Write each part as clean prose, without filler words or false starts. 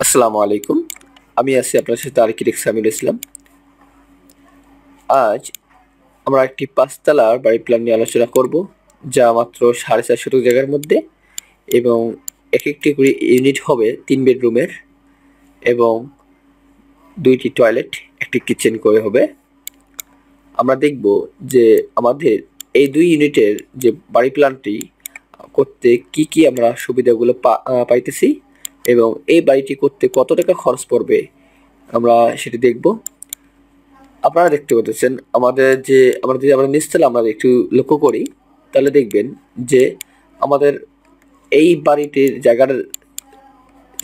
আসসালামু আলাইকুম। আমি আছি আপনার সাথে আর্কিটেক্ট সামিউল ইসলাম। আজ আমরা একটি ৫ তলার বাড়ির প্ল্যান নিয়ে আলোচনা করব, যা মাত্র ৪.৫ শতক জায়গার মধ্যে এবং একটি করে ইউনিট হবে ৩ বেডরুমের এবং ২টি টয়লেট, একটি কিচেন করে হবে। আমরা দেখব যে আমাদের এই ২ ইউনিটের যে বাড়ি প্ল্যানটি করতে কি আমরা সুবিধাগুলো পাইতেছি এবং এই বাড়িটি করতে কত টাকা খরচ পড়বে আমরা সেটি দেখব। আপনারা দেখতে পাচ্ছেন আমরা যদি আমরা নিচতলা আমরা একটু লক্ষ্য করি, তাহলে দেখবেন যে আমাদের এই বাড়িটির জায়গার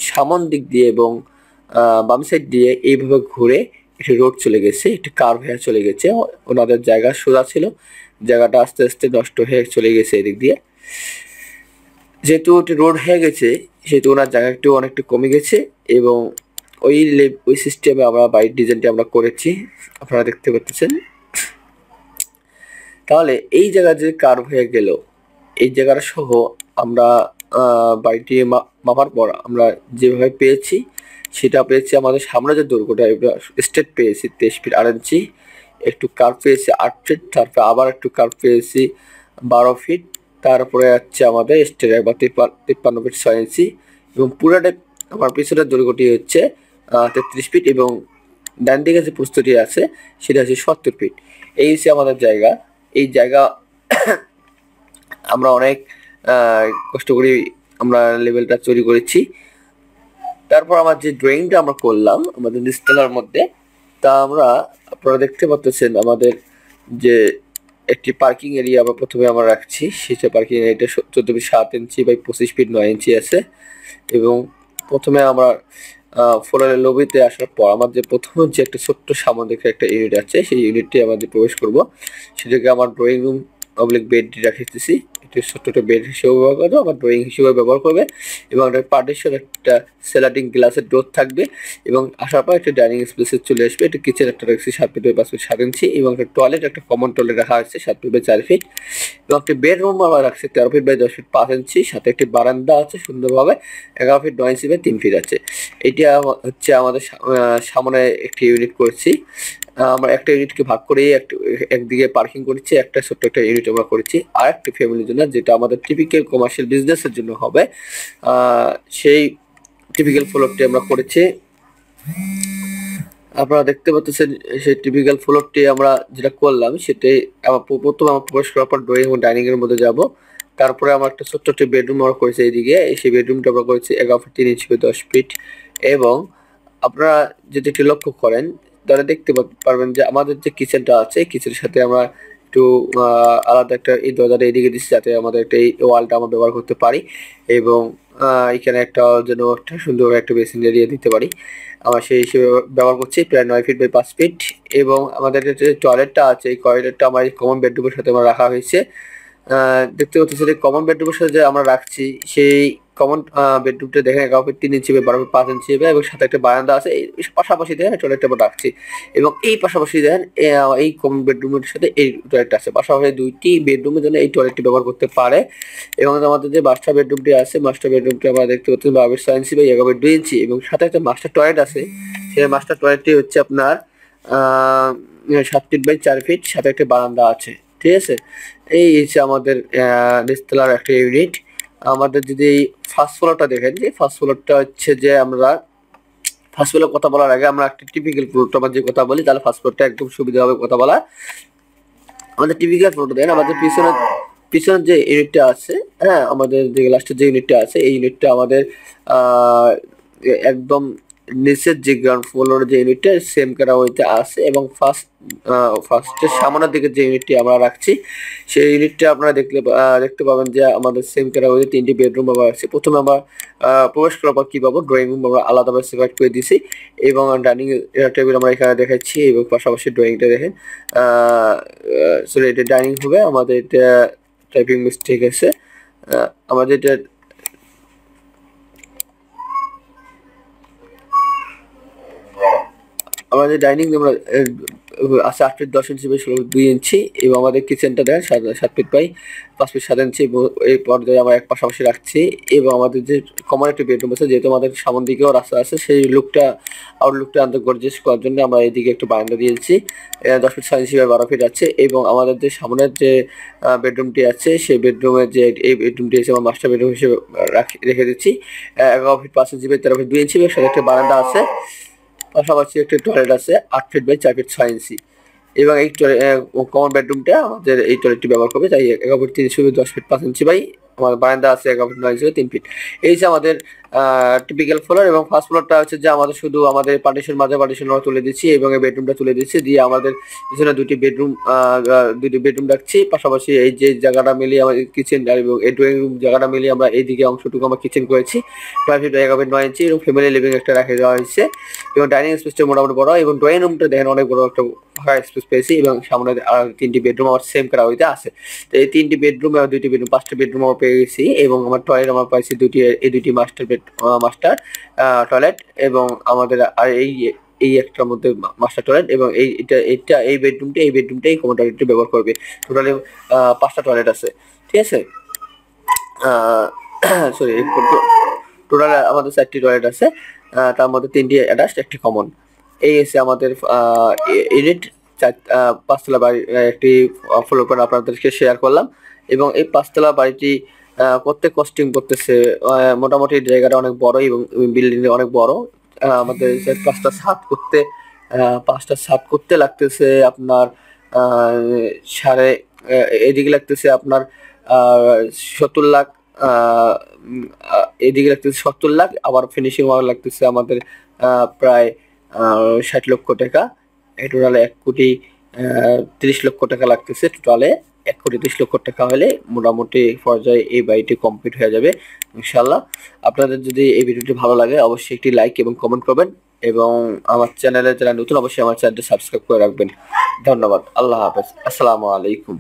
সামন দিক দিয়ে এবং বাম সাইড দিয়ে এইভাবে ঘুরে একটি রোড চলে গেছে, একটি কার্ভ হয়ে চলে গেছে। ওনাদের জায়গা সোজা ছিল, জায়গাটা আস্তে আস্তে নষ্ট হয়ে চলে গেছে এদিক দিয়ে। যেহেতু ওটি রোড হয়ে গেছে সেহেতু ওনার জায়গা একটু অনেকটা কমে গেছে এবং ওই সিস্টেমে আমরা বাড়ির ডিজাইনটি আমরা করেছি, আপনারা দেখতে পাচ্ছেন। তাহলে এই জায়গা যে কার্ভ হয়ে গেল, এই জায়গাটা সহ আমরা বাড়িটি মাপার পর আমরা যেভাবে পেয়েছি সেটা পেয়েছি। আমাদের সামনে যে দৈর্ঘ্যটা স্ট্রেট পেয়েছি 23 ফিট 8 ইঞ্চি, একটু কার্ভ পেয়েছি 8 ফিট, তারপরে আবার একটু কার্ভ পেয়েছি 12 ফিট, তারপরে হচ্ছে আমাদের স্ট্রেট একবার 53 ফিট 6 ইঞ্চি এবং পুরাটা আমার পিছনের দৈর্ঘ্যটি হচ্ছে 33 ফিট এবং ডান দিকে যে প্রস্তুতি আছে সেটা হচ্ছে 70 ফিট। এই হচ্ছে আমাদের জায়গা। এই জায়গা আমরা অনেক কষ্ট করে আমরা লেভেলটা তৈরি করেছি। তারপর আমার যে ড্রয়িংটা আমরা করলাম আমাদের নিচতলার মধ্যে, তা আপনারা দেখতে পাচ্ছেন আমাদের যে একটি পার্কিং এরিয়া আমরা প্রথমে আমরা রাখছি। সেটা পার্কিং এরিয়াটা 14 ফিট 7 ইঞ্চি বাই 25 ফিট 9 ইঞ্চি আছে এবং প্রথমে আমরা ফ্লোরের লবিতে আসার পর আমার যে প্রথম যে একটা ছোট্ট সামনে একটা ইউনিট আছে, সেই ইউনিটটি আমাদের প্রবেশ করব। সেটাকে আমার ড্রয়িং রুম অবলিক বেডটি রাখিতেছি। একটি ছোট্ট একটা বেড হিসেবে ব্যবহার করবে, আমার ড্রয়িং হিসেবে ব্যবহার করবে এবং একটা পার্টিশন একটা স্লাইডিং গ্লাসের ডোর থাকবে এবং আসার পর একটা ডাইনিং স্পেসে চলে আসবে। একটা কিচেন একটা রাখছি 7 ফিট বাই 5 ফিট 7 ইঞ্চি এবং একটা টয়লেট, একটা কমন টয়লেট রাখা হয়েছে 7 ফিট বাই 4 ফিট এবং একটা বেডরুম আমরা রাখছি 13 ফিট বাই 10 ফিট 5 ইঞ্চি, সাথে একটি বারান্দা আছে সুন্দরভাবে 11 ফিট 9 ইঞ্চি বাই 3 ফিট আছে। এটা হচ্ছে আমাদের সামনে একটি ইউনিট করেছি। আমরা একটা ইউনিটকে ভাগ করে একদিকে পার্কিং করেছি, একটা ছোট্ট একটা ইউনিট আমরা করেছি আর একটা ফ্যামিলির জন্য, যেটা আমাদের টিপিক্যাল কমার্শিয়াল বিজনেসের জন্য হবে। সেই টিপিক্যাল ফ্লোরটি আমরা করেছি। আপনারা দেখতে পাচ্ছেন সেই টিপিক্যাল ফ্লোরটি আমরা যেটা করলাম সেটাই প্রথমে আমরা প্রবেশ করার পর ড্রয়িং এবং ডাইনিং এর মধ্যে যাব। তারপরে আমরা একটা ছোট্ট একটি বেডরুম আমরা করেছি এইদিকে, সেই বেডরুমটা আমরা করেছি 11 ফিট 3 ইঞ্চি বাই 10 ফিট এবং আপনারা যদি একটু লক্ষ্য করেন তাহলে দেখতে পারবেন যে আমাদের যে কিচেনটা আছে, কিচেনের সাথে আমরা একটু আলাদা একটা এই দরজাটা এদিকে দিচ্ছি যাতে আমাদের একটা এই ওয়ালটা আমরা ব্যবহার করতে পারি এবং এখানে একটা যেন একটা সুন্দর একটা বেসিন এরিয়া দিতে পারি। আমরা সেই হিসেবে ব্যবহার করছি প্রায় 9 ফিট বাই 5 ফিট এবং আমাদের যে টয়লেটটা আছে এই টয়লেটটা আমার এই কমন বেডরুমের সাথে আমার রাখা হয়েছে। দেখতে পাচ্ছেন এই কমন বেডরুমের সাথে যে আমরা রাখছি সেই কমন বেডরুমটা দেখেন 11 ফিট 3 ইঞ্চি বাই 12 ফিট 5 ইঞ্চি এবং সাথে একটা বারান্দা আছে। এই পাশাপাশি দেখেন টয়লেটটা আমরা রাখছি এবং এই পাশাপাশি দেখেন এই কমন বেডরুমের সাথে এই টয়লেটটা আছে। পাশাপাশি দুইটি বেডরুমের জন্য এই টয়লেটটি ব্যবহার করতে পারে এবং আমাদের যে মাস্টার বেডরুমটি আছে, মাস্টার বেডরুমটি আমরা দেখতে পাচ্ছি 12 ফিট 6 ইঞ্চি বাই 11 ফিট 2 ইঞ্চি এবং সাথে একটা মাস্টার টয়লেট আছে। সেই মাস্টার টয়লেটটি হচ্ছে আপনার 7 ফিট বাই 4 ফিট, সাথে একটা বারান্দা আছে। ঠিক আছে, এই হচ্ছে আমাদের নিচতলার একটা ইউনিট। আমাদের যদি ফার্স্ট ফ্লোরটা দেখেন, যে ফার্স্ট ফ্লোরটা হচ্ছে যে আমরা ফার্স্ট ফ্লোরের কথা বলার আগে আমরা একটা টিপিক্যাল ফ্লোরটা যে কথা বলি, তাহলে ফার্স্ট ফ্লোরটা একদম সুবিধা হবে কথা বলা। আমাদের টিপিক্যাল ফ্লোরটা দেখেন, আমাদের পিছনের যে ইউনিটটা আছে, হ্যাঁ আমাদের যে লাস্টের যে ইউনিটটা আছে এই ইউনিটটা আমাদের একদম নিচের যে গ্রাউন্ড ফ্লোরের যে ইউনিটটা সেম ক্যাটাগরিতে আছে এবং ফার্স্টের সামনের দিকে যে ইউনিটটি আমরা রাখছি সেই ইউনিটটা আপনারা দেখতে পাবেন যে আমাদের সেম ক্যাটাগরিতে 3টি বেডরুম আমরা রাখছি। প্রথমে আমরা প্রবেশ করার পর কি পাবো, ড্রয়িং রুম আমরা আলাদাভাবে সেপারেট করে দিয়েছি এবং ডাইনিং টেবিল আমরা এখানে দেখাচ্ছি এবং পাশাপাশি ড্রয়িংটা দেখেন। সরি, এটা ডাইনিং হবে, আমাদের এটা টাইপিং মিস্টেক আছে। আমাদের এটা আমাদের ডাইনিং আমরা আছে 8 ফিট 10 ইঞ্চি বাই 16 ফিট 2 ইঞ্চি এবং আমাদের কিচেনটা দেখেন 7 ফিট বাই 5 ফিট 7 ইঞ্চি। এই পর্যায়ে আমরা এক পাশাপাশি রাখছি এবং আমাদের যে কমন একটি বেডরুম আছে, যেহেতু আমাদের সামনের দিকেও রাস্তা আছে, সেই লুকটা আউটলুকটা আনতে গর্জিয়াস করার জন্য আমরা এইদিকে একটু বারান্দা দিয়েছি। 10 ফিট 6 ইঞ্চি বাই 12 ফিট আছে এবং আমাদের যে সামনের যে বেডরুমটি আছে, সেই বেডরুমের যে এই বেডরুমটি আছে আমরা মাস্টার বেডরুম হিসেবে রেখে দিচ্ছি। 11 ফিট 5 ইঞ্চি বাই 13 ফিট 2 ইঞ্চি এবং সাথে একটা বারান্দা আছে, পাশাপাশি একটা টয়লেট আছে 8 ফিট বাই 4 ফিট 6 ইঞ্চি এবং এই কমন বেডরুমটা আমাদের এই টয়লেটটি ব্যবহার করবে। তাই 11 feet 3 inch 10 feet 5 inch by আমার বারান্দা আছে 11 ফিট 9 ইঞ্চি 3 ফিট। এই যে আমাদের টিপিক্যাল ফ্লোর এবং ফার্স্ট ফ্লোরটা হচ্ছে যে আমাদের শুধু আমাদের পার্টিশন মাঝে পার্টিশন আমরা তুলে দিচ্ছি এবং এই বেডরুমটা তুলে দিচ্ছি, দিয়ে আমাদের পিছনে দুটি বেডরুম রাখছি। পাশাপাশি এই যে জায়গাটা মিলিয়ে আমাদের কিচেন এবং এই ড্রয়িং রুম জায়গাটা মিলিয়ে আমরা এইদিকে অংশটুকু আমরা কিচেন করেছি 12 ফিট 11 ফিট 9 ইঞ্চি এবং ফ্যামিলি লিভিং একটা রেখে দেওয়া হয়েছে এবং ডাইনিং স্পেসটা মোটামুটি বড় এবং ড্রয়িং রুমটা দেখেন অনেক বড় একটা ফাঁকা স্পেস পেয়েছি এবং সামনে আর 3টি বেডরুম আমার সেম করা হইতে আছে। তো এই 3টি বেডরুম এবং 2টি বেডরুম 5টা বেডরুম আমরা পেয়ে গেছি এবং আমার টয়লেট আমরা পাইছি এই দুটি মাস্টার টয়লেট এবং আমাদের আর এই একটার মধ্যে মাস্টার টয়লেট এবং এই বেডরুমটা এই কমন টয়লেটটি ব্যবহার করবে। টোটালি 5টা টয়লেট আছে, ঠিক আছে। সরি, টোটাল আমাদের 4টি টয়লেট আছে, তার মধ্যে 3টি অ্যাটাচড, একটি কমন। এই এসে আমাদের ইউনিট 5তলা বাড়ি একটি ফ্লোর প্ল্যান আপনাদেরকে শেয়ার করলাম এবং এই 5তলা বাড়িটি করতে কস্টিং করতেছে মোটামুটি জায়গাটা অনেক বড় এবং বিল্ডিং অনেক বড়। আমাদের 5টা ছাদ করতে লাগতেছে আপনার এদিকে লাগতেছে আপনার 70 লাখ, এদিকে লাগতেছে 70 লাখ, আবার ফিনিশিং ওয়ার্ক লাগতেছে আমাদের প্রায় 60 লক্ষ টাকা। টোটালে 1 কোটি 30 লক্ষ টাকা লাগতেছে। টোটালে 1 কোটি 30 লক্ষ টাকা হলে মোটামুটি পর্যায়ে এই বাড়িটি কমপ্লিট হয়ে যাবে ইনশাল্লাহ। আপনাদের যদি এই ভিডিওটি ভালো লাগে অবশ্যই একটি লাইক এবং কমেন্ট করবেন এবং আমার চ্যানেলে যারা নতুন অবশ্যই আমার চ্যানেলটি সাবস্ক্রাইব করে রাখবেন। ধন্যবাদ। আল্লাহ হাফেজ। আসসালামু আলাইকুম।